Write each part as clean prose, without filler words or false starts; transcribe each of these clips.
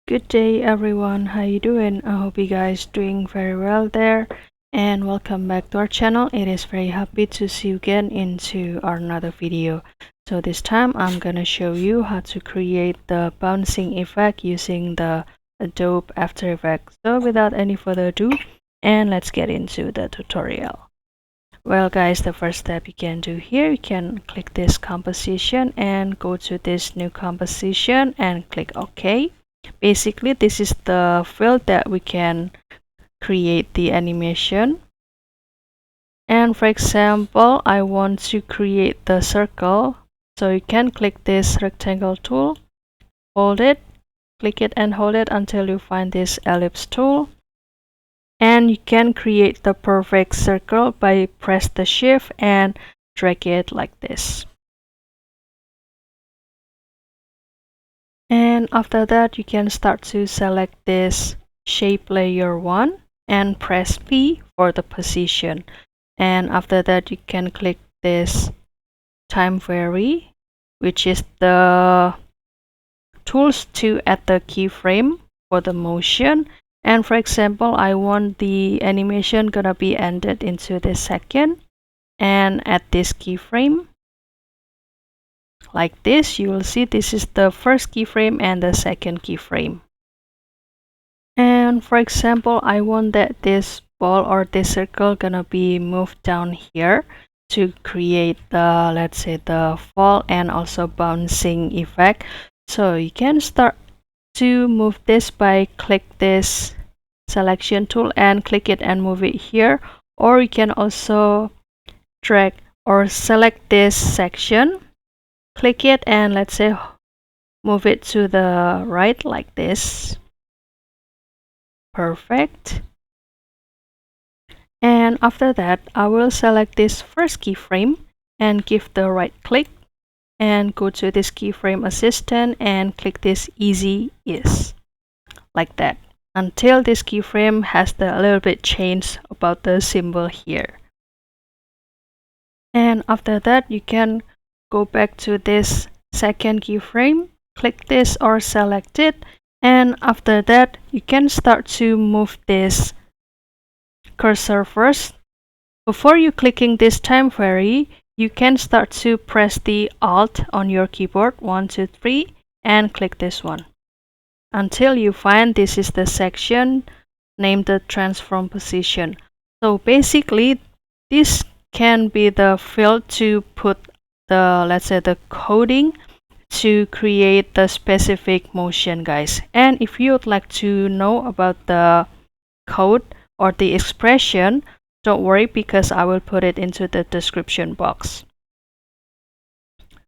Good day everyone, how you doing? I hope you guys doing very well there, and welcome back to our channel. It is very happy to see you again into our another video. So this time I'm gonna show you how to create the bouncing effect using the Adobe After Effects. So without any further ado, and let's get into the tutorial. Well guys, the first step you can do here, you can click this composition and go to this new composition and click OK. Basically, this is the field that we can create the animation. And for example, I want to create the circle. So you can click this rectangle tool, hold it, click it and hold it until you find this ellipse tool. And you can create the perfect circle by press the shift and drag it like this. And after that, you can start to select this shape layer 1 and press P for the position. And after that, you can click this time vary, which is the tools to add the keyframe for the motion. And for example, I want the animation gonna be ended into this second, and add this keyframe. Like this, you will see this is the first keyframe and the second keyframe. And for example, I want that this ball or this circle gonna be moved down here to create the, let's say, the fall and also bouncing effect. So you can start to move this by click this selection tool and click it and move it here, or you can also drag or select this section, click it and let's say move it to the right like this. Perfect. And after that, I will select this first keyframe and give the right click and go to this keyframe assistant and click this easy ease like that until this keyframe has the a little bit change about the symbol here. And after that, you can go back to this second keyframe, click this or select it, and after that you can start to move this cursor first. Before you clicking this time vary, you can start to press the Alt on your keyboard 1, 2, 3 and click this one until you find this is the section named the transform position. So basically this can be the field to put the, let's say, the coding to create the specific motion, guys. And if you would like to know about the code or the expression, don't worry because I will put it into the description box.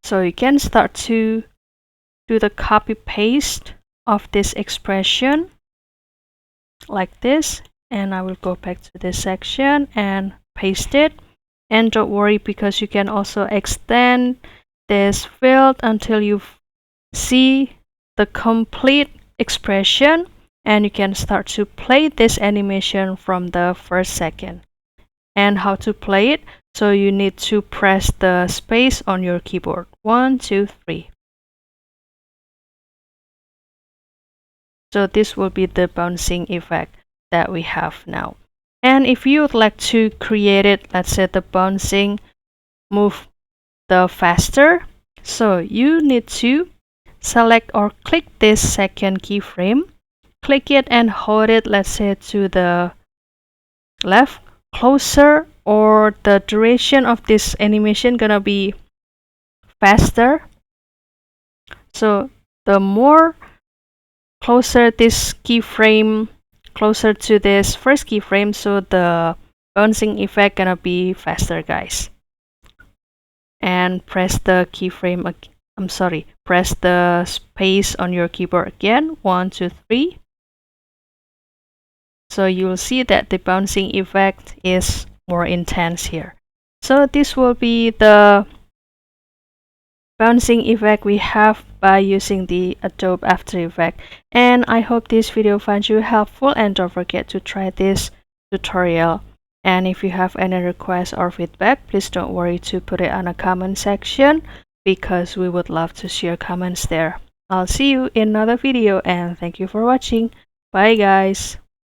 So you can start to do the copy paste of this expression like this, and I will go back to this section and paste it. And don't worry because you can also extend this field until you see the complete expression, and you can start to play this animation from the first second. And how to play it? So you need to press the space on your keyboard 1, 2, 3. So this will be the bouncing effect that we have now. And if you would like to create it, let's say the bouncing move the faster, so you need to select or click this second keyframe, click it and hold it, let's say to the left closer, or the duration of this animation gonna be faster. So the more closer this keyframe closer to this first keyframe, so the bouncing effect gonna be faster, guys. And press the keyframe press the space on your keyboard again 1, 2, 3. So you will see that the bouncing effect is more intense here. So this will be the bouncing effect we have by using the Adobe After Effects. And I hope this video finds you helpful, and don't forget to try this tutorial. And if you have any requests or feedback, please don't worry to put it on a comment section because we would love to see your comments there. I'll see you in another video and thank you for watching. Bye guys.